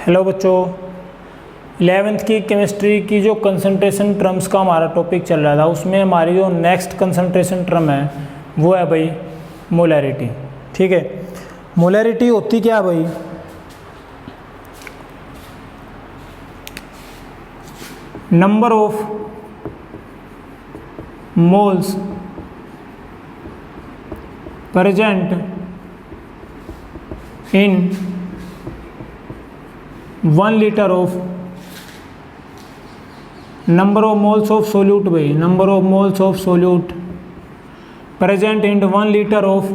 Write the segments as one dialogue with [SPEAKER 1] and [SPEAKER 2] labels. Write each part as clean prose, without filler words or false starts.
[SPEAKER 1] Hello बच्चों, 11th की chemistry की जो कंसंट्रेशन टर्म्स का हमारा टॉपिक चल रहा था उसमें हमारी जो नेक्स्ट कंसंट्रेशन टर्म है वो है भाई मोलैरिटी। ठीक है, मोलैरिटी होती क्या है भाई? Number of moles present in 1 litre of number of moles of solute भाई, number of moles of solute present in 1 litre of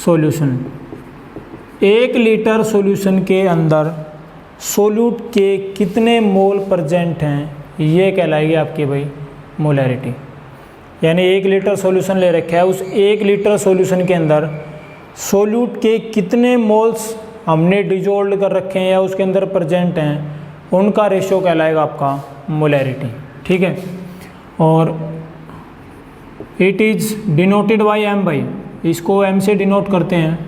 [SPEAKER 1] solution. 1 litre solution के अंदर सोल्यूट के कितने मोल प्रेजेंट हैं ये कहलाएगी आपकी भाई मोलैरिटी। यानी 1 लीटर सॉल्यूशन ले रखा है, उस 1 लीटर सॉल्यूशन के अंदर सोल्यूट के कितने मोल्स हमने डिजोल्व कर रखे हैं या उसके अंदर प्रेजेंट हैं, उनका रेशियो कहलाएगा आपका मोलैरिटी। ठीक है, और it is denoted by M भाई, इसको एम से डिनोट करते हैं,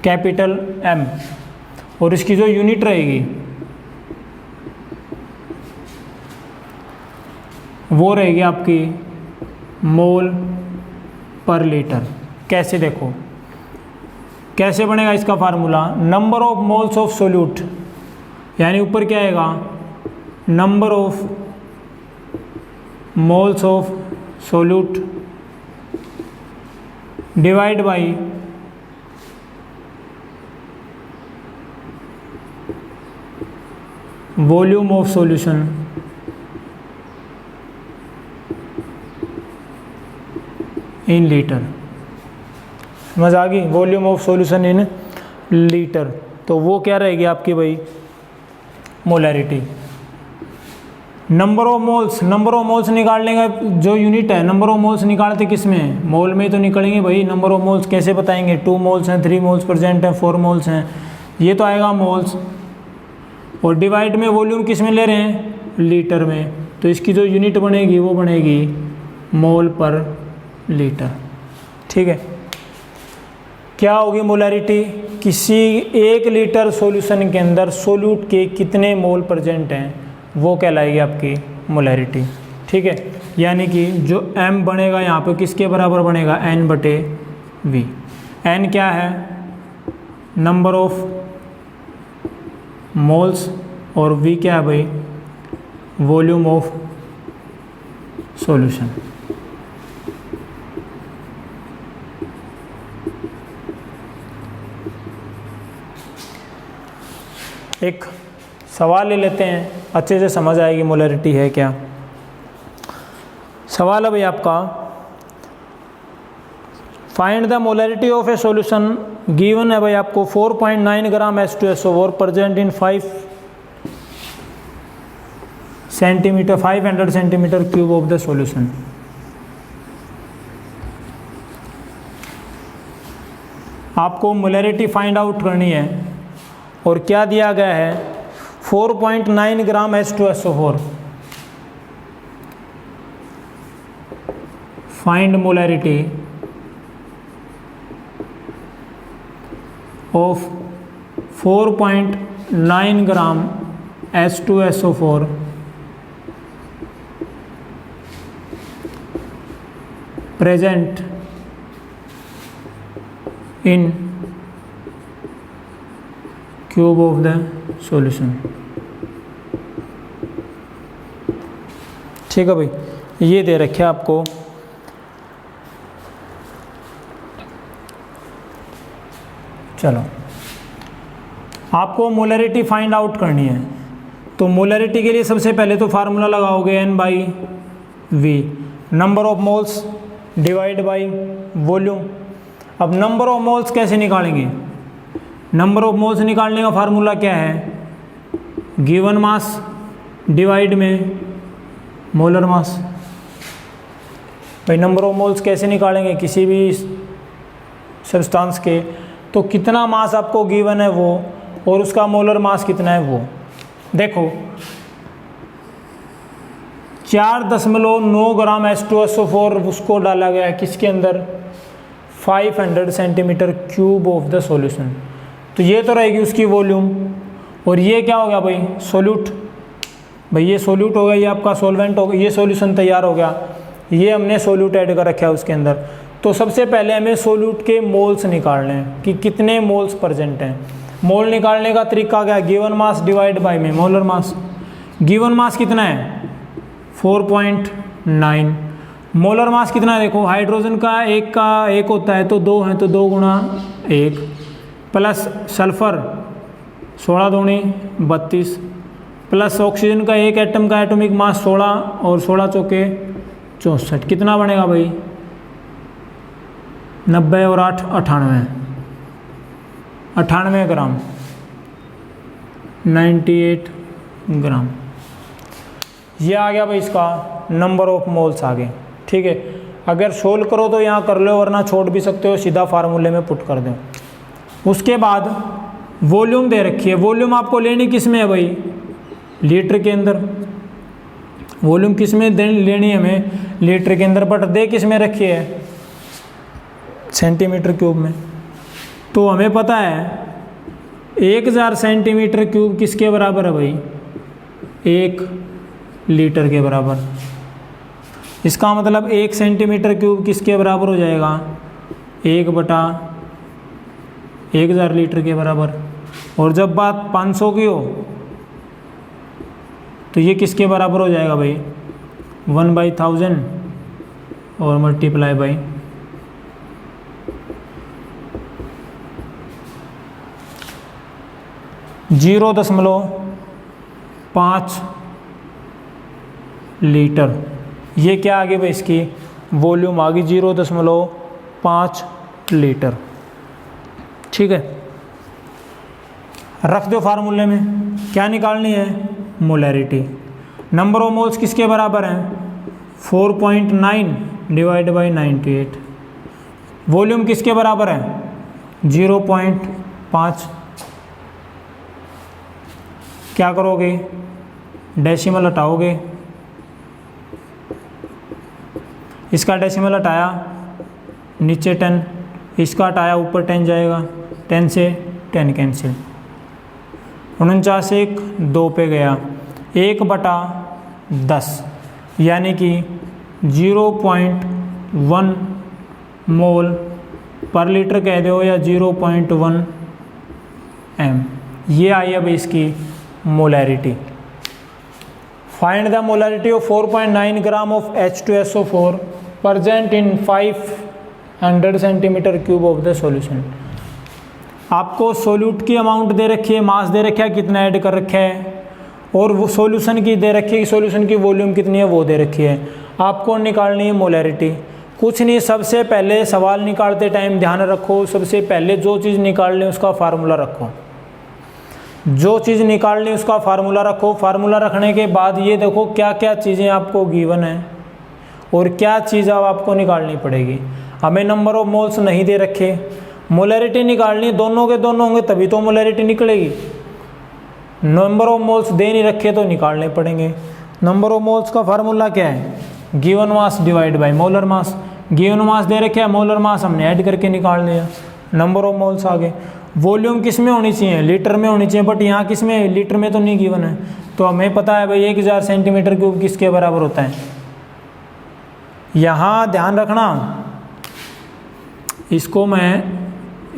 [SPEAKER 1] कैपिटल एम, और इसकी जो यूनिट रहेगी वो रहेगी आपकी मोल पर लीटर। कैसे देखो कैसे बनेगा इसका formula? Number of moles of solute, यानी ऊपर क्या आएगा number of moles of solute divide by volume of solution in litre. समझ आ गई? Volume of solution in litre, तो वो क्या रहेगी आपकी भाई molarity. Number of moles, number of moles निकालने का जो यूनिट है, नंबर ऑफ मोल्स निकालते किस में? मोल में तो निकलेंगे भाई। नंबर ऑफ मोल्स कैसे बताएंगे? 2 मोल्स हैं, 3 मोल्स प्रेजेंट हैं, 4 मोल्स हैं, ये तो आएगा मोल्स। और डिवाइड में वॉल्यूम किस में ले रहे हैं? लीटर में, तो इसकी जो यूनिट बनेगी वो बनेगी मोल पर लीटर। ठीक है, क्या होगी मोलैरिटी? किसी 1 लीटर सॉल्यूशन के अंदर सोल्यूट के कितने मोल प्रेजेंट हैं वो कहलाएगी आपकी मोलैरिटी। ठीक है, यानी कि जो m बनेगा यहाँ पे किसके बराबर बनेगा? n/v। n क्या है? नंबर ऑफ मोल्स, और v क्या है भाई? Volume of solution. एक सवाल ले लेते हैं, अच्छे से समझ आएगी मोलैरिटी है क्या। सवाल है भाई आपका, find the molarity of A solution. Given है भाई आपको 4.9 ग्राम H2SO4 present in 500 centimetre cube of the solution. आपको मोलैरिटी फाइंड आउट करनी है और क्या दिया गया है? 4.9 ग्राम H2SO4। Find molarity of 4.9 gram H2SO4 present in cube of the solution. ठीक है भाई, ये दे रखे आपको। चलो, आपको मोलैरिटी फाइंड आउट करनी है, तो मोलैरिटी के लिए सबसे पहले तो फार्मूला लगाओगे n/v, number of moles divide by volume. अब नंबर ऑफ मोल्स कैसे निकालेंगे? नंबर ऑफ मोल्स निकालने का फार्मूला क्या है? गिवन मास डिवाइड में मोलर मास। भाई नंबर ऑफ मोल्स कैसे निकालेंगे किसी भी सब्सटेंस के? तो कितना मास आपको गिवन है वो, और उसका मोलर मास कितना है वो। देखो 4.9 ग्राम H2SO4 उसको डाला गया है किसके अंदर? 500 centimetre cube of the solution. तो ये तो रहेगी उसकी वॉल्यूम, और ये क्या हो गया भाई, सोल्यूट। भाई ये सोल्यूट हो गया, ये आपका सॉल्वेंट हो गया, ये सॉल्यूशन तैयार हो गया, ये हमने सोल्यूट ऐड कर रखा है उसके अंदर। तो सबसे पहले हमें सोल्यूट के मोल्स निकालने हैं कि कितने मोल्स प्रेजेंट हैं। मोल निकालने का तरीका क्या है, गिवन मास डिवाइड बाय में मोलर मास। गिवन मास कितना है 4.9, मोलर मास कितना है, देखो हाइड्रोजन का एक होता है तो 2 है, तो 2 गुणा 1 प्लस सल्फर 16 दूनी 32 प्लस ऑक्सीजन का एक एटम का एटॉमिक मास 16 और 16 चौके 64, कितना बनेगा भाई 90 और 8 98 ग्राम, 98 ग्राम। ये आ गया भाई इसका नंबर ऑफ मोल्स आ गए। ठीक है, अगर सोल्व करो तो यहाँ कर लो, वरना छोड़ भी सकते हो, सीधा फार्मूले में पुट कर दो। उसके बाद वॉल्यूम दे रखी है, वॉल्यूम आपको लेनी किस में है भाई, लीटर के अंदर। वॉल्यूम किस में लेनी है हमें, लीटर के अंदर, बट दे किस में रखी है, सेंटीमीटर क्यूब में। तो हमें पता है 1000 सेंटीमीटर क्यूब किसके बराबर है भाई, 1 लीटर के बराबर। इसका मतलब 1 सेंटीमीटर क्यूब किसके बराबर हो जाएगा, 1/1000 लीटर के बराबर। और जब बात 500 की हो तो ये किसके बराबर हो जाएगा भाई, 1/1000 और मल्टीप्लाई बाई 0.5 लीटर। ये क्या आ गई भाई, इसकी वॉल्यूम आ गई 0.5 लीटर। ठीक है, रख दो फार्मूले में, क्या निकालनी है, मोलैरिटी। नंबर ऑफ मोल्स किसके बराबर हैं, 4.9 डिवाइड बाई 98। वॉल्यूम किसके बराबर है, 0.5। क्या करोगे, डेसिमल हटाओगे, इसका डेसिमल हटाया नीचे 10, इसका हटाया ऊपर 10 जाएगा, 10 से 10 कैंसिल, 49 1 2 पे गया, 1/10 यानी कि 0.1 मोल पर लीटर कह दो या 0.1 एम। ये आई अब इसकी molarity. Find the molarity of 4.9 gram of H2SO4 present in 500 centimetre cube of the solution. आपको सोल्यूट की अमाउंट दे रखी है, मास दे रखा है, कितना ऐड कर रखा है, और वो सॉल्यूशन की दे रखी है, सॉल्यूशन की वॉल्यूम कितनी है वो दे रखी है। आपको निकालनी है मोलैरिटी। कुछ नहीं, सबसे पहले सवाल निकालते टाइम ध्यान रखो, सबसे पहले जो चीज़ निकालनी उसका फार्मूला रखो, जो चीज़ निकालनी उसका फार्मूला रखो। फार्मूला रखने के बाद ये देखो क्या क्या चीज़ें आपको गिवन है और क्या चीज़ अब आपको निकालनी पड़ेगी। हमें नंबर ऑफ मोल्स नहीं दे रखे, मोलैरिटी निकालनी, दोनों के दोनों होंगे तभी तो मोलैरिटी निकलेगी। नंबर ऑफ मोल्स दे नहीं रखे तो निकालने पड़ेंगे। नंबर ऑफ मोल्स का फार्मूला क्या है, given mass divide by molar mass. Given mass दे रखे है, मोलर मास हमने ऐड करके निकाल लिया, नंबर ऑफ मोल्स आ गए। वॉल्यूम किस में होनी चाहिए, लीटर में होनी चाहिए, बट यहाँ किस में, लीटर में तो नहीं गिवन है। तो हमें पता है भाई 1000 सेंटीमीटर क्यूब किसके बराबर होता है। यहाँ ध्यान रखना, इसको मैं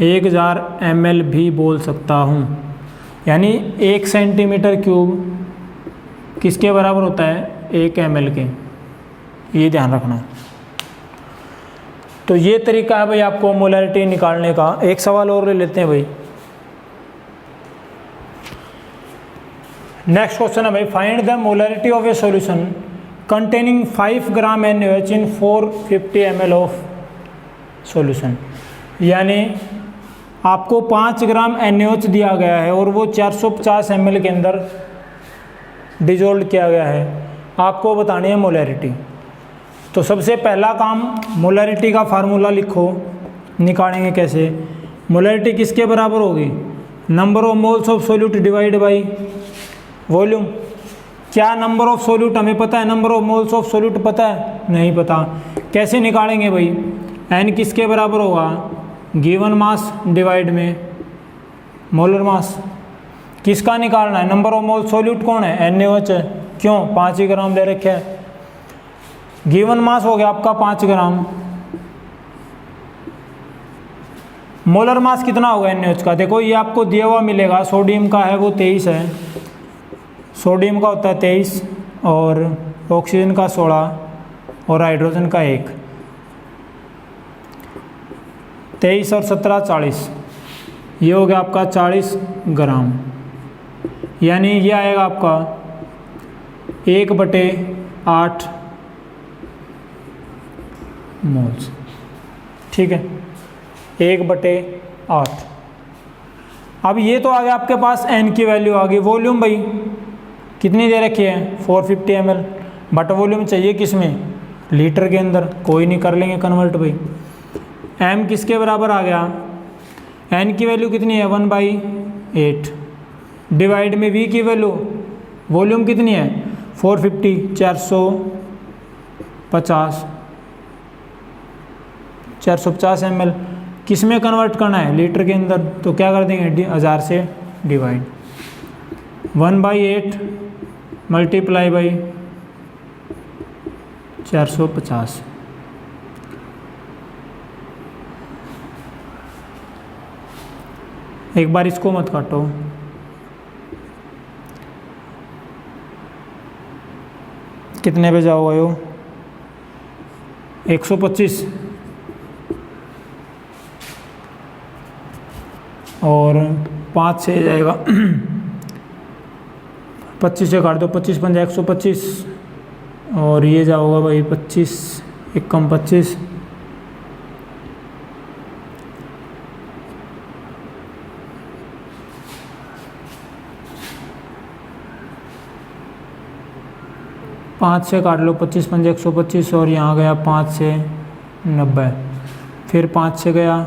[SPEAKER 1] 1000 ml भी बोल सकता हूँ, यानी 1 सेंटीमीटर क्यूब किसके बराबर होता है, 1 ml के। ये ध्यान रखना। तो ये तरीका है भाई आपको मोलैरिटी निकालने का। एक सवाल और ले लेते हैं भाई। नेक्स्ट क्वेश्चन है भाई, find the molarity of A solution containing 5 gram NaOH in 450 ml of solution. यानी आपको 5 ग्राम NaOH दिया गया है और वो 450 ml के अंदर डिजोल्व किया गया है, आपको बतानी है मोलैरिटी। तो सबसे पहला काम, मोलैरिटी का फार्मूला लिखो। निकालेंगे कैसे, मोलैरिटी किसके बराबर होगी, number of moles of solute divide by volume. क्या नंबर ऑफ सोल्यूट हमें पता है, number of moles of solute पता है, नहीं पता। कैसे निकालेंगे भाई, n किसके बराबर होगा, गिवन मास डिवाइड में मोलर मास किसका निकालना है, नंबर ऑफ मोल, सोल्यूट कौन है, NaOH है, क्यों 5 ही ग्राम ले रखे है। गिवन मास हो गया आपका 5 ग्राम, मोलर मास कितना होगा NaOH का, देखो ये आपको दिया हुआ मिलेगा, सोडियम का है वो 23 है, सोडियम का होता है 23 और ऑक्सीजन का 16 और हाइड्रोजन का 1, 23 और 17 40, ये हो गया आपका 40 ग्राम, यानी ये आएगा आपका 1/8 मोल्स, ठीक है, 1/8। अब ये तो आ गया आपके पास N की वैल्यू आ गई। वॉल्यूम भाई कितनी दे रखी है 450 ml, बट वॉल्यूम चाहिए किस में, लीटर के अंदर, कोई नहीं कर लेंगे कन्वर्ट भाई। M किसके बराबर आ गया, N की वैल्यू कितनी है 1/8 डिवाइड में V की वैल्यू, वॉल्यूम कितनी है 450, 450 ml, किस में कन्वर्ट करना है, लीटर के अंदर, तो क्या कर देंगे 1000 से डिवाइड, 1/8 मल्टीप्लाई बाई 450, एक बार इसको मत काटो, कितने पे जाओगे हो 125 और 5 से जाएगा 25 से काट दो, 25 पंजा 125 और ये जाओगा भाई 25 एक कम 25, पाँच से काट लो, 25 पंजे 125 और यहाँ गया 5 से 90, फिर 5 से गया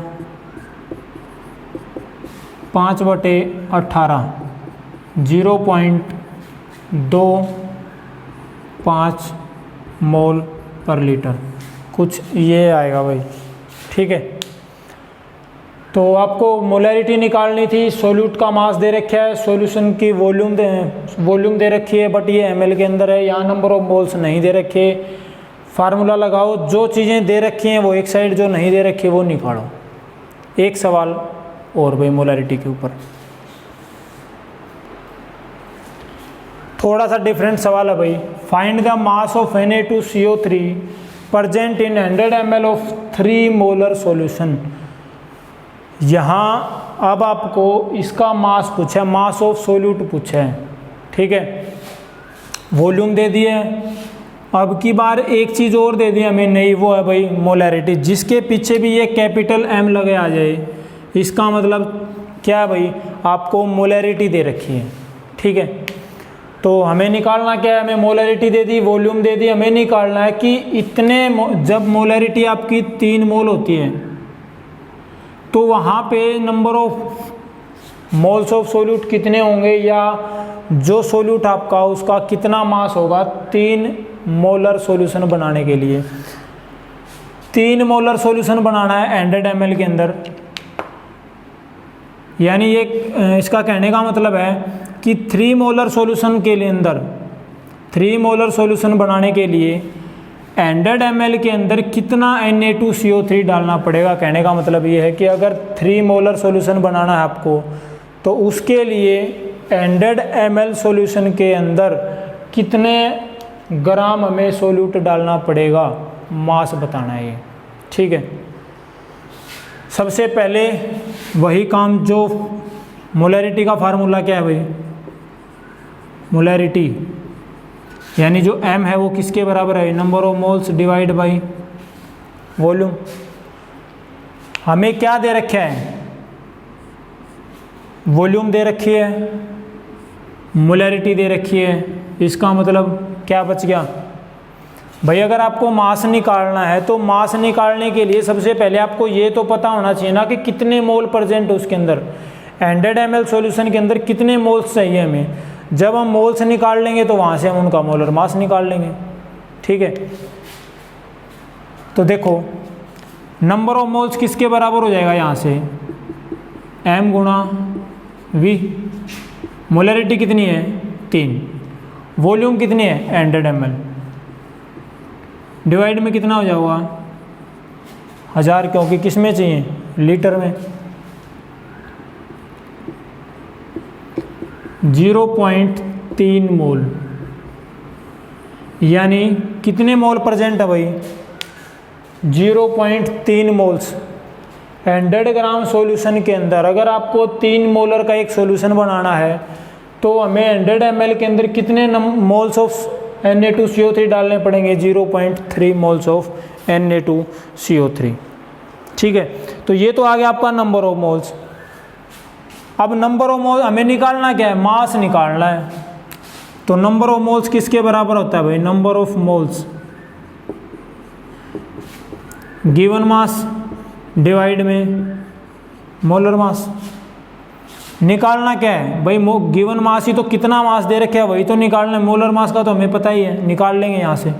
[SPEAKER 1] 5/18 0.25 मोल पर लीटर, कुछ ये आएगा भाई, ठीक है। तो आपको मोलैरिटी निकालनी थी, सोल्यूट का मास दे रखा है, सॉल्यूशन की वॉल्यूम दे रखी है, बट ये ml के अंदर है, यहाँ नंबर ऑफ मोल्स नहीं दे रखे। फार्मूला लगाओ, जो चीज़ें दे रखी हैं वो एक साइड, जो नहीं दे रखी वो निकालो। एक सवाल और भाई मोलैरिटी के ऊपर, थोड़ा सा डिफरेंट सवाल है भाई। Find the mass of Na2CO3 present in 100 ml of 3 molar solution. यहाँ अब आपको इसका मास पूछा है, मास ऑफ सोल्यूट पूछा है, ठीक है, वॉल्यूम दे दिए। अब की बार एक चीज़ और दे दी हमें नई, वो है भाई मोलैरिटी, जिसके पीछे भी ये कैपिटल M लगे आ जाए, इसका मतलब क्या है भाई, आपको मोलैरिटी दे रखी है, ठीक है। तो हमें निकालना क्या है, हमें मोलैरिटी दे दी, वॉल्यूम दे दी, हमें निकालना है कि इतने, जब मोलैरिटी आपकी 3 मोल होती है तो वहाँ पे number of moles of solute कितने होंगे, या जो सोल्यूट आपका उसका कितना मास होगा 3 मोलर सॉल्यूशन बनाने के लिए। 3 मोलर सॉल्यूशन बनाना है 100 ml के अंदर, यानी ये इसका कहने का मतलब है कि 3 मोलर सॉल्यूशन के लिए अंदर, 3 मोलर सॉल्यूशन बनाने के लिए 100 ml के अंदर कितना Na2CO3 डालना पड़ेगा। कहने का मतलब ये है कि अगर 3 मोलर सॉल्यूशन बनाना है आपको, तो उसके लिए 100 ml सॉल्यूशन के अंदर कितने ग्राम हमें सोल्यूट डालना पड़ेगा, मास बताना है ये, ठीक है। सबसे पहले वही काम जो मोलैरिटी का फार्मूला क्या है भाई, मोलैरिटी यानी जो M है वो किसके बराबर है, number of moles divide by volume. हमें क्या दे रखा है, वॉल्यूम दे रखी है, मोलैरिटी दे रखी है, इसका मतलब क्या बच गया भाई। अगर आपको मास निकालना है तो मास निकालने के लिए सबसे पहले आपको ये तो पता होना चाहिए ना कि कितने मोल प्रेजेंट है उसके अंदर, 100 ml सॉल्यूशन के अंदर कितने मोल्स चाहिए हमें। जब हम मोल्स निकाल लेंगे तो वहाँ से हम उनका मोलर मास निकाल लेंगे, ठीक है। तो देखो नंबर ऑफ मोल्स किसके बराबर हो जाएगा, यहाँ से M गुणा V। मोलरिटी कितनी है 3। वॉल्यूम कितनी है 100 ml। डिवाइड में कितना हो जाएगा 1000, क्योंकि किस में चाहिए लीटर में। 0.3 मोल, यानी कितने मोल प्रेजेंट है भाई 0.3 मोल्स। 100 ग्राम सॉल्यूशन के अंदर अगर आपको 3 मोलर का एक सॉल्यूशन बनाना है तो हमें 100 ml के अंदर कितने मोल्स ऑफ Na2CO3 डालने पड़ेंगे 0.3 मोल्स ऑफ Na2CO3। ठीक है, तो ये तो आ गया आपका नंबर ऑफ मोल्स। अब नंबर ऑफ मोल्स हमें निकालना क्या है, मास निकालना है। तो नंबर ऑफ मोल्स किसके बराबर होता है भाई, number of moles given mass divide में मोलर मास। निकालना क्या है भाई, गिवन मास ही तो कितना मास दे रखे है वही तो निकालना है। मोलर मास का तो हमें पता ही है, निकाल लेंगे यहाँ से।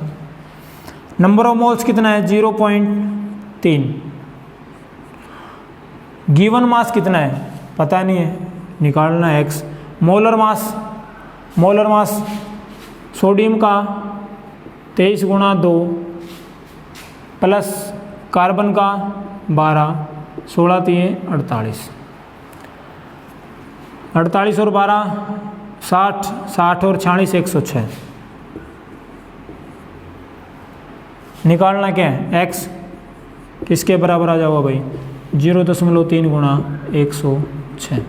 [SPEAKER 1] नंबर ऑफ मोल्स कितना है 0.3। गिवन मास कितना है पता नहीं है, निकालना है x। मोलर मास सोडियम का 23 गुणा 2 प्लस कार्बन का 12, 16 3 48, 48 और 12 60, 60 और 46 106। निकालना क्या है x, किसके बराबर आ जाएगा भाई 0.3 गुणा 106,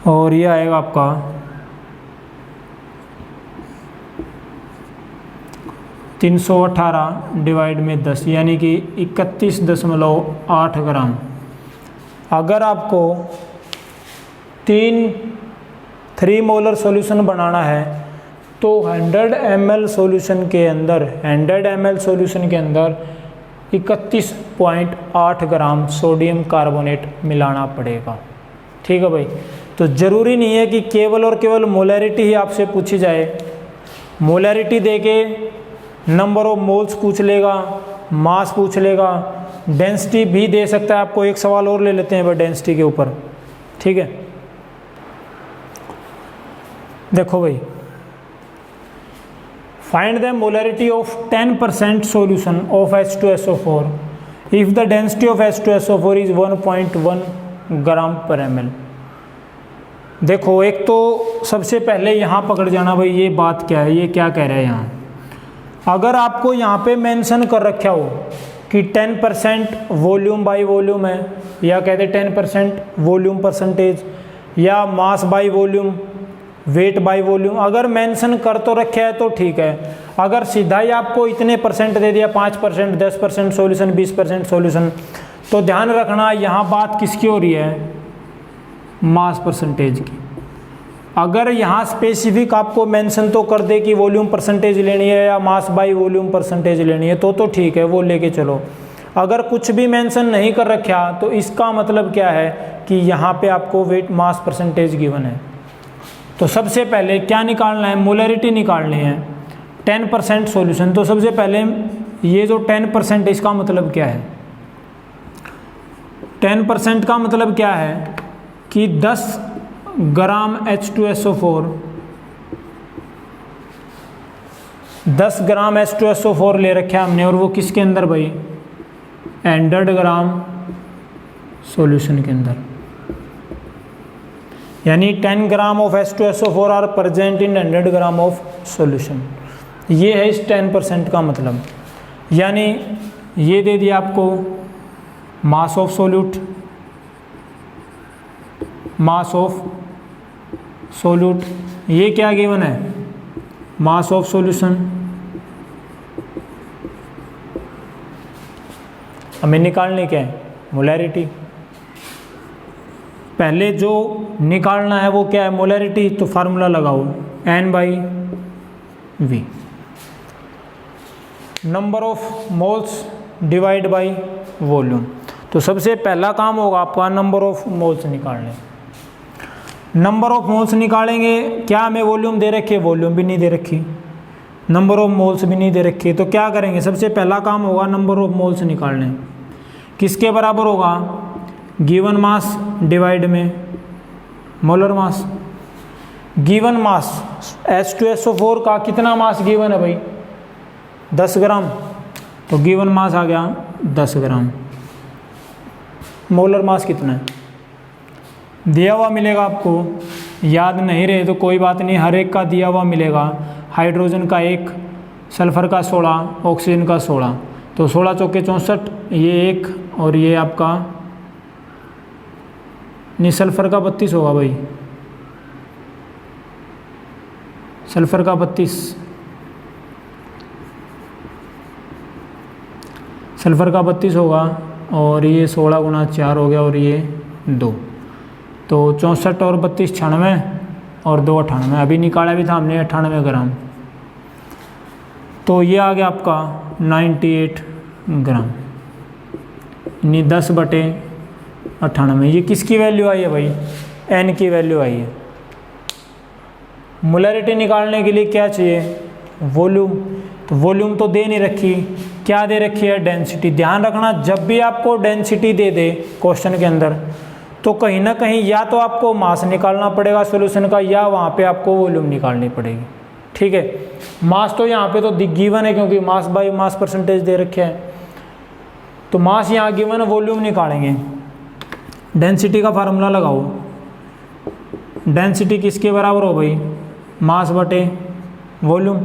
[SPEAKER 1] और ये आएगा आपका 318 डिवाइड में 10, यानी कि 31.8 ग्राम। अगर आपको 3 मोलर सॉल्यूशन बनाना है तो 100 ml सॉल्यूशन के अंदर 31.8 ग्राम सोडियम कार्बोनेट मिलाना पड़ेगा। ठीक है भाई, तो ज़रूरी नहीं है कि केवल और केवल मोलैरिटी ही आपसे पूछी जाए। मोलैरिटी देके नंबर ऑफ मोल्स पूछ लेगा, मास पूछ लेगा, डेंसिटी भी दे सकता है आपको। एक सवाल और ले लेते हैं भाई डेंसिटी के ऊपर। ठीक है, देखो भाई, find the molarity of 10% solution of H2SO4 if the density of H2SO4 is 1.1 ग्राम पर ml। देखो, एक तो सबसे पहले यहाँ पकड़ जाना भाई, ये बात क्या है, ये क्या कह रहा है यहाँ। अगर आपको यहाँ पे मेंशन कर रखा हो कि 10% वॉल्यूम बाई वॉल्यूम है, या कहते 10% वॉल्यूम परसेंटेज, या mass by volume, weight by volume, अगर मेंशन कर तो रखे है तो ठीक है। अगर सीधा ही आपको इतने परसेंट दे दिया, 5%, 10% सॉल्यूशन, 20% सॉल्यूशन, तो ध्यान रखना यहाँ बात किसकी हो रही है, मास परसेंटेज की। अगर यहाँ स्पेसिफिक आपको मेंशन तो कर दे कि वॉल्यूम परसेंटेज लेनी है या मास बाई वॉल्यूम परसेंटेज लेनी है तो ठीक है, वो लेके चलो। अगर कुछ भी मेंशन नहीं कर रखा तो इसका मतलब क्या है कि यहाँ पे आपको वेट मास परसेंटेज गिवन है। तो सबसे पहले क्या निकालना है, मोलैरिटी निकालनी है। 10% सॉल्यूशन, तो सबसे पहले ये जो 10% है इसका मतलब क्या है, 10% का मतलब क्या है कि 10 ग्राम H2SO4, 10 ग्राम H2SO4 ले रखे हमने, और वो किसके अंदर भाई 100 ग्राम सॉल्यूशन के अंदर, यानी 10 gram of H2SO4 are present in 100 gram of solution. ये है इस 10% का मतलब। यानी ये दे दिया आपको mass of solute, mass of solute, ये क्या गिवन है, मास ऑफ सॉल्यूशन। हमें निकालने क्या है, मोलैरिटी। पहले जो निकालना है वो क्या है, मोलैरिटी। तो फार्मूला लगाओ N/V, number of moles divide by volume. तो सबसे पहला काम होगा आपका नंबर ऑफ मोल्स निकालने। नंबर ऑफ मोल्स निकालेंगे, क्या हमें वॉल्यूम दे रखी है, वॉल्यूम भी नहीं दे रखी, नंबर ऑफ मोल्स भी नहीं दे रखी। तो क्या करेंगे, सबसे पहला काम होगा नंबर ऑफ मोल्स निकालने। किसके बराबर होगा, गिवन मास डिवाइड में मोलर मास। गिवन मास H2SO4 का कितना मास गिवन है भाई, 10 ग्राम, तो गिवन मास आ गया 10 ग्राम। मोलर मास कितना है दिया हुआ मिलेगा आपको, याद नहीं रहे तो कोई बात नहीं, हर एक का दिया हुआ मिलेगा। हाइड्रोजन का 1, सल्फर का 16, ऑक्सीजन का 16, तो 16 चौके 64, ये 1 और ये आपका नहीं, सल्फर का 32 होगा भाई, सल्फर का 32, सल्फर का 32 होगा, और ये 16 गुणा 4 हो गया, और ये 2, तो 64 और 32 96 और 2 98, अभी निकाला भी था हमने 98 ग्राम, तो ये आ गया आपका 98 ग्राम, यानी 10/98। ये किसकी वैल्यू आई है भाई, n की वैल्यू आई है। मोलैरिटी निकालने के लिए क्या चाहिए, वॉल्यूम, तो वॉल्यूम तो दे नहीं रखी, क्या दे रखी है, डेंसिटी। ध्यान रखना जब भी आपको डेंसिटी दे दे क्वेश्चन के अंदर, तो कहीं ना कहीं या तो आपको मास निकालना पड़ेगा सॉल्यूशन का, या वहाँ पे आपको वॉल्यूम निकालनी पड़ेगी। ठीक है, मास तो यहाँ पे तो गिवन है क्योंकि मास बाई मास परसेंटेज दे रखे है, तो मास यहाँ गिवन है, वॉल्यूम निकालेंगे। डेंसिटी का फार्मूला लगाओ, डेंसिटी किसके बराबर हो भाई, मास बटे वॉल्यूम।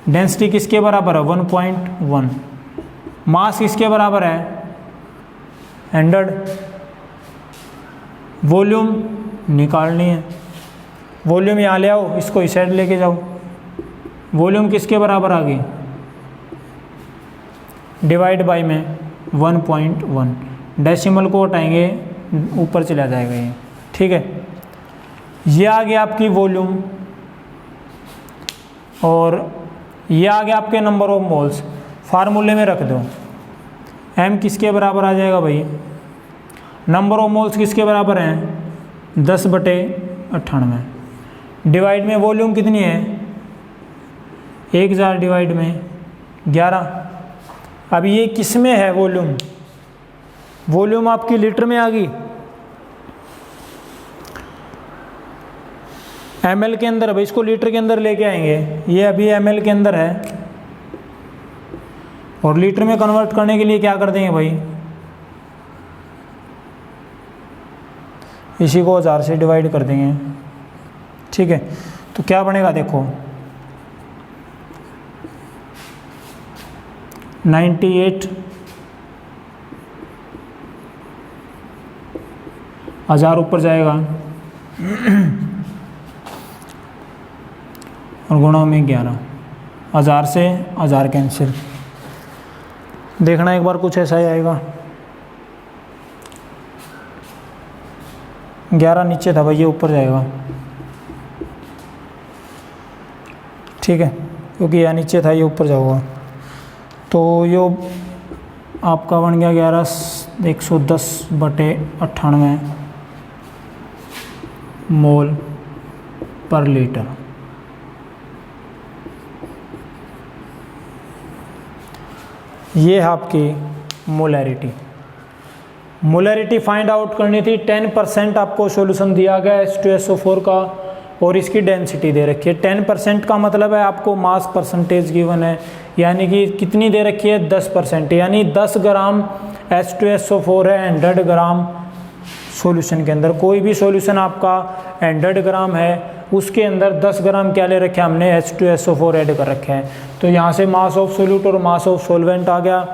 [SPEAKER 1] डेंसिटी किसके बराबर है, 1.1। मास किसके बराबर है, 100। वॉल्यूम निकालनी है, वॉल्यूम यहाँ ले आओ, इसको इस साइड लेके जाओ। वॉल्यूम किसके बराबर आ गई, डिवाइड बाई में 1.1, डेसिमल को हटाएंगे ऊपर चला जाएगा ये। ठीक है, ये आ गया आपकी वॉल्यूम, और ये आ गया आपके नंबर ऑफ मोल्स। फार्मूले में रख दो, m किसके बराबर आ जाएगा भाई, नंबर ऑफ मोल्स किसके बराबर हैं, 10/98, डिवाइड में वॉल्यूम कितनी है, 1000 डिवाइड में 11। अब ये किस में है वॉल्यूम, वॉल्यूम आपकी लीटर में आ गई, ml के अंदर, भाई इसको लीटर के अंदर लेके आएंगे, ये अभी ml के अंदर है, और लीटर में कन्वर्ट करने के लिए क्या कर देंगे भाई, इसी को 1000 से डिवाइड कर देंगे। ठीक है, तो क्या बनेगा देखो, 98 1000 ऊपर जाएगा और गुणा में 11, 1000 से 1000 कैंसिल। देखना एक बार कुछ ऐसा ही आएगा, 11 नीचे था भाई, ये ऊपर जाएगा। ठीक है, क्योंकि यह नीचे था, ये ऊपर जाऊँगा, तो ये आपका बन गया 110/98 मोल पर लीटर। ये है आपकी मोलैरिटी। मोलैरिटी फाइंड आउट करनी थी, 10% आपको सॉल्यूशन दिया गया H2SO4 का, और इसकी डेंसिटी दे रखी है। 10% का मतलब है आपको मास परसेंटेज गिवन है, यानी कि कितनी दे रखी है, 10%, यानी 10 ग्राम H2SO4 है 100 ग्राम सॉल्यूशन के अंदर। कोई भी सॉल्यूशन आपका 100 ग्राम है, उसके अंदर 10 ग्राम क्या ले रखे हैं हमने, H2SO4 ऐड कर रखे हैं। तो यहाँ से मास ऑफ सोल्यूट और मास ऑफ सॉल्वेंट आ गया।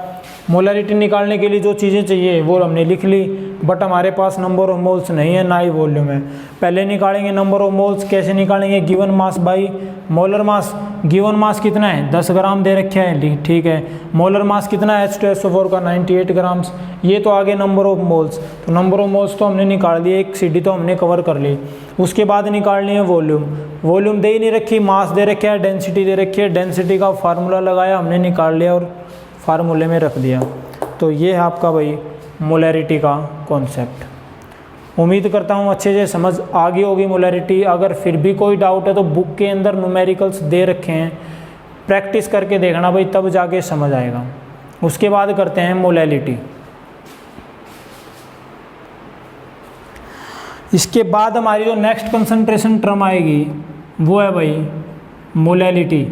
[SPEAKER 1] मोलैरिटी निकालने के लिए जो चीज़ें चाहिए वो हमने लिख ली, बट हमारे पास नंबर ऑफ मोल्स नहीं है, ना ही वॉल्यूम है। पहले निकालेंगे नंबर ऑफ मोल्स, कैसे निकालेंगे, given mass by molar mass. Given मास कितना है, 10 ग्राम दे रखे हैं, ठीक है। मोलर मास कितना है H2SO4 का, 98 ग्राम्स। ये तो आगे नंबर ऑफ मोल्स, तो नंबर ऑफ मोल्स तो हमने निकाल दिए, एक सीडी तो हमने कवर कर ली। उसके बाद निकालनी है वॉल्यूम। वॉल्यूम दे ही नहीं रखी, मास दे रखे है, डेंसिटी दे रखी है। डेंसिटी का फार्मूला लगाया हमने, निकाल लिया और फार्मूले में रख दिया। तो ये है आपका भाई मोलैरिटी का कॉन्सेप्ट। उम्मीद करता हूँ अच्छे से समझ आ गई होगी मोलैरिटी। अगर फिर भी कोई डाउट है तो बुक के अंदर न्यूमेरिकल्स दे रखे हैं, प्रैक्टिस करके देखना भाई, तब जाके समझ आएगा। उसके बाद करते हैं मोलैलिटी। इसके बाद हमारी जो नेक्स्ट कंसंट्रेशन टर्म आएगी वो है भाई मोलैलिटी।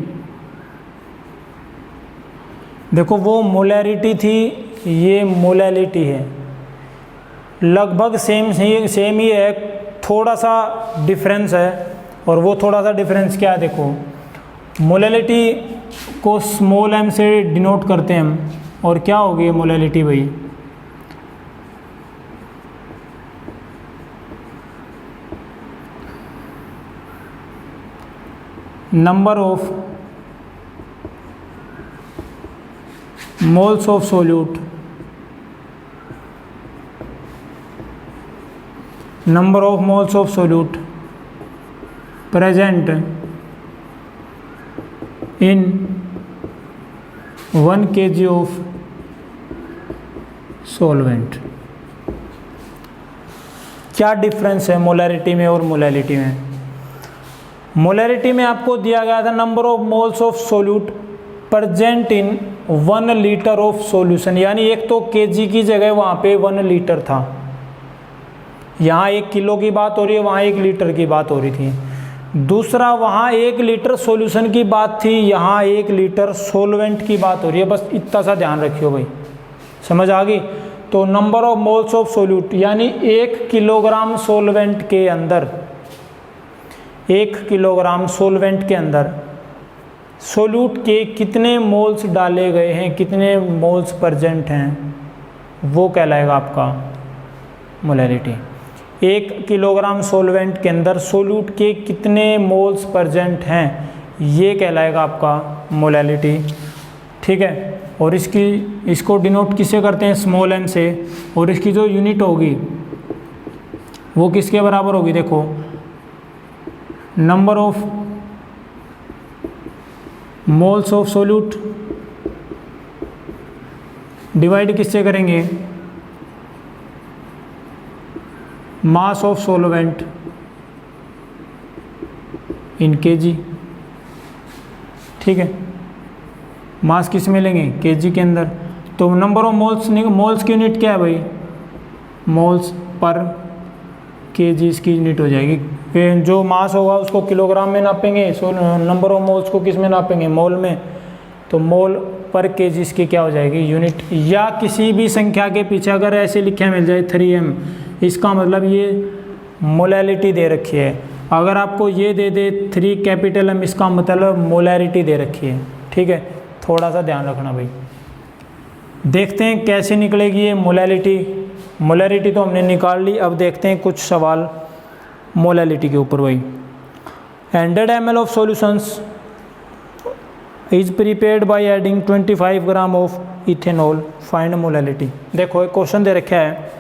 [SPEAKER 1] देखो वो मोलैरिटी थी, ये मोलैलिटी है, लगभग सेम ही है, थोड़ा सा डिफरेंस है। और वो थोड़ा सा डिफरेंस क्या है, देखो मोलैलिटी को स्मॉल m से डिनोट करते हैं हम, और क्या होगी मोलैलिटी भाई, number of moles of solute, number of moles of solute present in 1 kg of solvent. क्या डिफरेंस है मोलैरिटी में और मोलैलिटी में? मोलैरिटी में आपको दिया गया था number of moles of solute present in 1 litre of solution, यानी एक तो केजी की जगह वहाँ पे 1 लीटर था, यहाँ 1 किलो की बात हो रही है, वहाँ 1 लीटर की बात हो रही थी। दूसरा, वहाँ 1 लीटर सॉल्यूशन की बात थी, यहाँ 1 लीटर सॉल्वेंट की बात हो रही है। बस इतना सा ध्यान रखियो भाई, समझ आ गई? तो number of moles of solute यानी 1 किलोग्राम सॉल्वेंट के अंदर, 1 किलोग्राम सॉल्वेंट के अंदर सोल्यूट के कितने मोल्स डाले गए हैं, कितने मोल्स प्रेजेंट हैं, वो कहलाएगा आपका मोलैरिटी। 1 किलोग्राम सॉल्वेंट के अंदर सोल्यूट के कितने मोल्स प्रेजेंट हैं, ये कहलाएगा आपका मोलैलिटी। ठीक है, और इसको डिनोट किससे करते हैं, स्मॉल m से। और इसकी जो यूनिट होगी वो किसके बराबर होगी, देखो number of moles of solute divide किससे करेंगे, मास ऑफ सॉल्वेंट इन केजी। ठीक है, मास किस में लेंगे, केजी के अंदर। तो नंबर ऑफ मोल्स की यूनिट क्या है भाई, मोल्स पर केजी इसकी यूनिट हो जाएगी। फिर जो मास होगा उसको किलोग्राम में नापेंगे, सो नंबर ऑफ मोल्स को किस में नापेंगे, मोल में। तो मोल पर केजी इसकी क्या हो जाएगी, यूनिट। या किसी भी संख्या के पीछे अगर ऐसे लिखा मिल जाए 3m, इसका मतलब ये मोलैलिटी दे रखी है। अगर आपको ये दे दे 3 कैपिटल M, इसका मतलब मोलैरिटी दे रखी है। ठीक है, थोड़ा सा ध्यान रखना भाई। देखते हैं कैसे निकलेगी ये मोलैलिटी। मोलैरिटी तो हमने निकाल ली, अब देखते हैं कुछ सवाल मोलैलिटी के ऊपर भाई। 100 ml of solutions is prepared by adding 25 gram of ethanol, find molality. देखो एक क्वेश्चन दे रखा है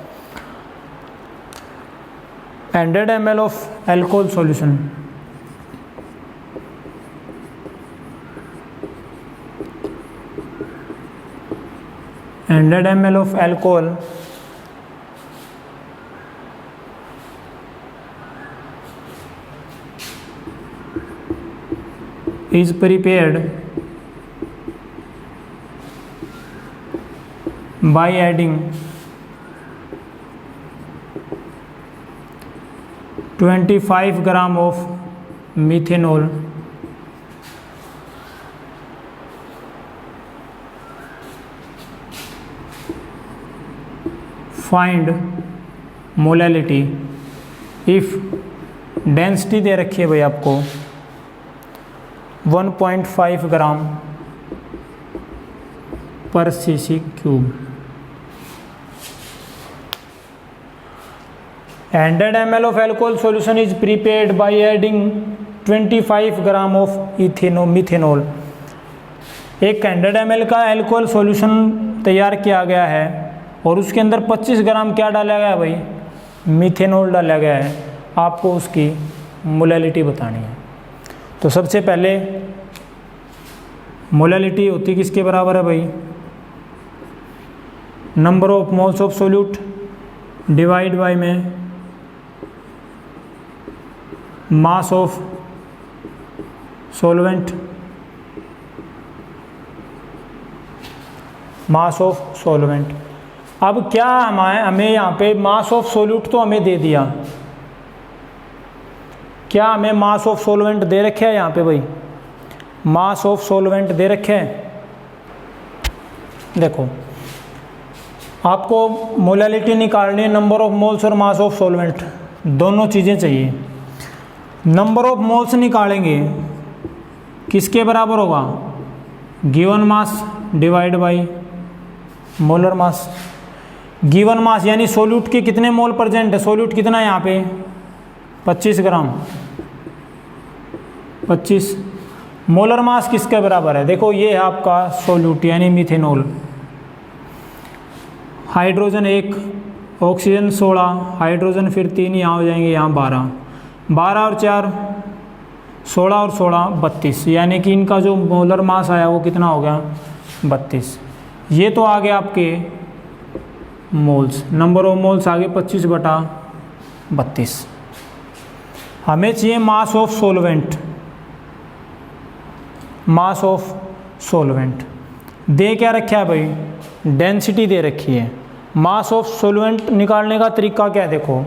[SPEAKER 1] 100 ml of alcohol solution, ml of alcohol is prepared by adding 25 gram of methanol find molality if density दे रखी है भाई आपको 1.5 gram पर cc cube. 100 ml of alcohol solution is prepared by adding 25 gram of methanol. एक 100 ml का alcohol solution तैयार किया गया है और उसके अंदर 25 ग्राम क्या डाला गया है भाई, मिथेनॉल डाला गया है। आपको उसकी मोलैलिटी बतानी है। तो सबसे पहले मोलैलिटी होती किसके बराबर है भाई, number of moles of solute divide by में mass of solvent, mass of solvent. अब क्या हमें यहाँ पे मास ऑफ सोल्यूट तो हमें दे दिया, क्या हमें मास ऑफ सोलवेंट दे रखे है यहाँ पे भाई, मास ऑफ सोलवेंट दे रखे हैं। देखो आपको मोलैलिटी निकालनी है, नंबर ऑफ मोल्स और मास ऑफ सोलवेंट दोनों चीज़ें चाहिए। नंबर ऑफ मोल्स निकालेंगे किसके बराबर होगा, given mass divide by molar mass. Given मास यानी सोल्यूट के कितने मोल प्रेजेंट है, सोल्यूट कितना है यहाँ पे 25 ग्राम, 25। मोलर मास किसके बराबर है, देखो ये है आपका सोल्यूट यानी मीथेनॉल। हाइड्रोजन 1, ऑक्सीजन 16, हाइड्रोजन फिर 3 यहाँ हो जाएंगे, यहाँ 12, 12 और 4 16 और 16 32, यानी कि इनका जो मोलर मास आया वो कितना हो गया 32। ये तो आ गया आपके मोल्स, नंबर ऑफ मोल्स आगे 25/32। हमें चाहिए mass of solvent, mass of solvent दे क्या रखा है भाई, डेंसिटी दे रखी है। मास ऑफ सोलवेंट निकालने का तरीका क्या है, देखो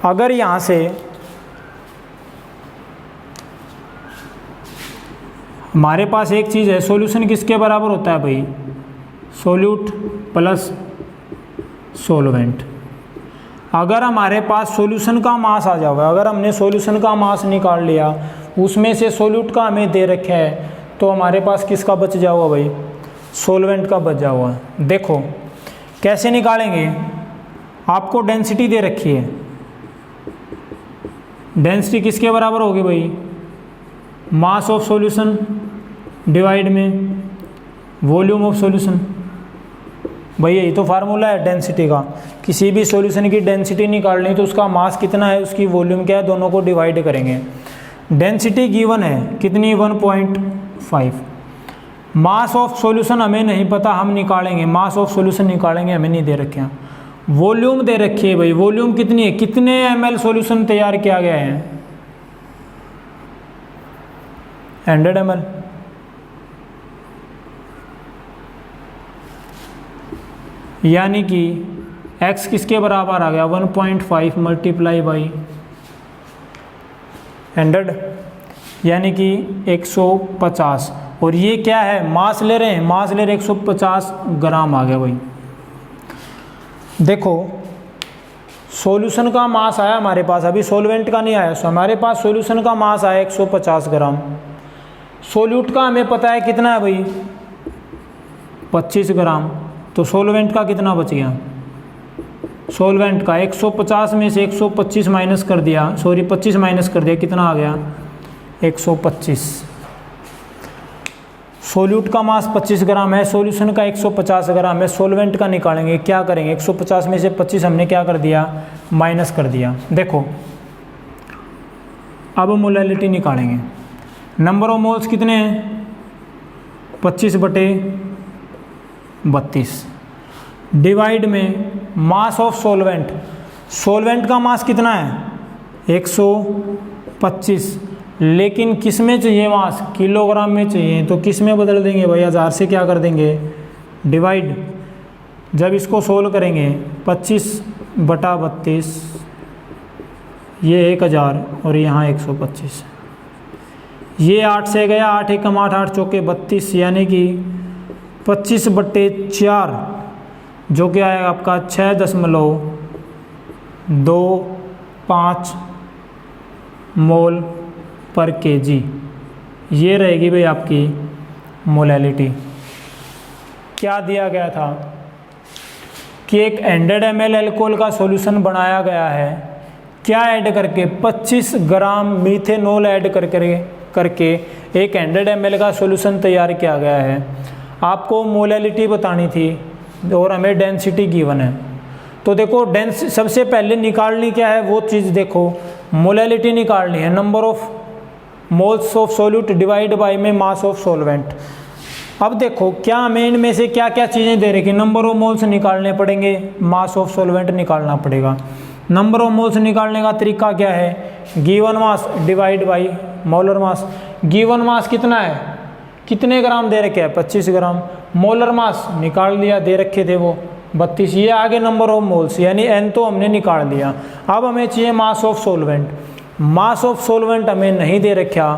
[SPEAKER 1] अगर यहाँ से हमारे पास एक चीज़ है, सॉल्यूशन किसके बराबर होता है भाई, सोल्यूट प्लस सोलवेंट। अगर हमारे पास सॉल्यूशन का मास आ जाएगा, अगर हमने सॉल्यूशन का मास निकाल लिया, उसमें से सोल्यूट का हमें दे रखा है, तो हमारे पास किसका बच जाओगा भाई, सोलवेंट का बच जाओगा। देखो कैसे निकालेंगे, आपको डेंसिटी दे रखी है, डेंसिटी किसके बराबर होगी भाई, मास ऑफ सॉल्यूशन डिवाइड में वॉल्यूम ऑफ सॉल्यूशन। भाई यही तो फार्मूला है डेंसिटी का, किसी भी सॉल्यूशन की डेंसिटी निकालनी तो उसका मास कितना है, उसकी वॉल्यूम क्या है, दोनों को डिवाइड करेंगे। डेंसिटी गिवन है कितनी 1.5। मास ऑफ सॉल्यूशन हमें नहीं पता, हम निकालेंगे, मास ऑफ सॉल्यूशन निकालेंगे, हमें नहीं दे रखे हैं। वॉल्यूम दे रखी है भाई, वॉल्यूम कितनी है, कितने ml सॉल्यूशन तैयार किया गया है, 100 ml। यानी कि x किसके बराबर आ गया 1.5 मल्टीप्लाई बाई 100, यानी कि 150। और ये क्या है, मास ले रहे हैं, मास ले रहे 150 ग्राम आ गया भाई। देखो सॉल्यूशन का मास आया हमारे पास, अभी सॉल्वेंट का नहीं आया, हमारे पास सॉल्यूशन का मास आया 150 ग्राम। सोल्यूट का हमें पता है कितना है भाई 25 ग्राम, तो सोलवेंट का कितना बच गया, सोलवेंट का 150 में से 125 माइनस कर दिया, सॉरी 25 माइनस कर दिया, कितना आ गया 125। सोल्यूट का मास 25 ग्राम है, सॉल्यूशन का 150 ग्राम है, सोलवेंट का निकालेंगे, क्या करेंगे 150 में से 25 हमने क्या कर दिया माइनस कर दिया। देखो अब मोलैलिटी निकालेंगे, नंबर ऑफ मोल्स कितने हैं 25/32 डिवाइड में मास ऑफ सोलवेंट, सोलवेंट का मास कितना है 125, लेकिन किस में चाहिए मास, किलोग्राम में चाहिए, तो किस में बदल देंगे भाई 1000 से क्या कर देंगे डिवाइड। जब इसको सोल्व करेंगे 25/32, ये 1000 और यहाँ 125, ये 8 से गया, 8 एकम 8, 8 चौके 32, यानी कि 25/4 जो कि आएगा आपका 6.25 मोल पर केजी। ये रहेगी भाई आपकी मोलैलिटी। क्या दिया गया था कि एक 100 ml एल्कोहल का सॉल्यूशन बनाया गया है, क्या ऐड करके 25 ग्राम मीथेनॉल ऐड करके एक 100 ml का सॉल्यूशन तैयार किया गया है। आपको मोलैलिटी बतानी थी और हमें डेंसिटी गिवन है, तो देखो सबसे पहले निकालनी क्या है वो चीज़ देखो, मोलैलिटी निकालनी है, number of moles of solute divide by में मास ऑफ सोलवेंट। अब देखो क्या हमें इनमें से क्या क्या चीज़ें दे रखी, नंबर ऑफ मोल्स निकालने पड़ेंगे, मास ऑफ सोलवेंट निकालना पड़ेगा। नंबर ऑफ मोल्स निकालने का तरीका क्या है, given mass divide by molar mass. Given मास कितना है, कितने ग्राम दे रखे हैं 25 ग्राम, मोलर मास निकाल लिया, दे रखे थे वो 32, ये आगे नंबर ऑफ मोल्स, यानी n तो हमने निकाल लिया। अब हमें चाहिए mass of solvent. Mass of solvent हमें नहीं दे रखा।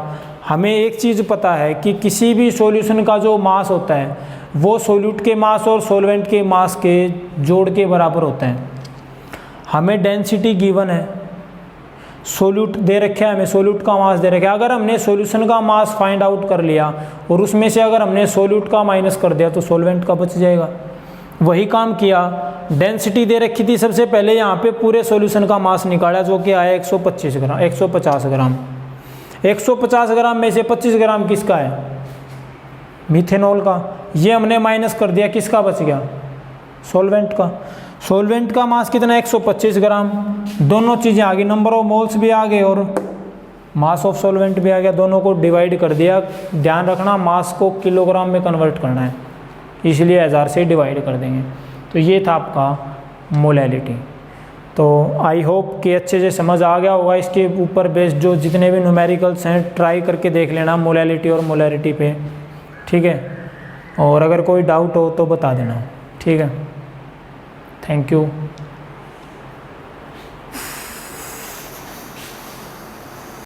[SPEAKER 1] हमें एक चीज़ पता है कि किसी भी सॉल्यूशन का जो मास होता है वो सॉल्यूट के मास और सॉल्वेंट के मास के जोड़ के बराबर होता है। हमें डेंसिटी गिवन है, सोल्यूट दे रखा है, हमें सोल्यूट का मास दे रखा है। अगर हमने सॉल्यूशन का मास फाइंड आउट कर लिया और उसमें से अगर हमने सोल्यूट का माइनस कर दिया तो सॉल्वेंट का बच जाएगा। वही काम किया। डेंसिटी दे रखी थी, सबसे पहले यहाँ पे पूरे सॉल्यूशन का मास निकाला जो कि आया 150 ग्राम 150 ग्राम। 150 ग्राम में से 25 ग्राम किसका है? मिथेनॉल का। ये हमने माइनस कर दिया, किसका बच गया? सॉल्वेंट का। सॉल्वेंट का मास कितना? 125 ग्राम। दोनों चीज़ें आ गई, नंबर ऑफ मोल्स भी आ गए और मास ऑफ सॉल्वेंट भी आ गया। दोनों को डिवाइड कर दिया। ध्यान रखना मास को किलोग्राम में कन्वर्ट करना है, इसलिए 1000 से डिवाइड कर देंगे। तो ये था आपका मोलैलिटी। तो आई होप कि अच्छे से समझ आ गया होगा। इसके ऊपर बेस्ड जो जितने भी न्यूमेरिकल्स हैं ट्राई करके देख लेना मोलैलिटी और मोलैरिटी पे, ठीक है। और अगर कोई डाउट हो तो बता देना, ठीक है। Thank you.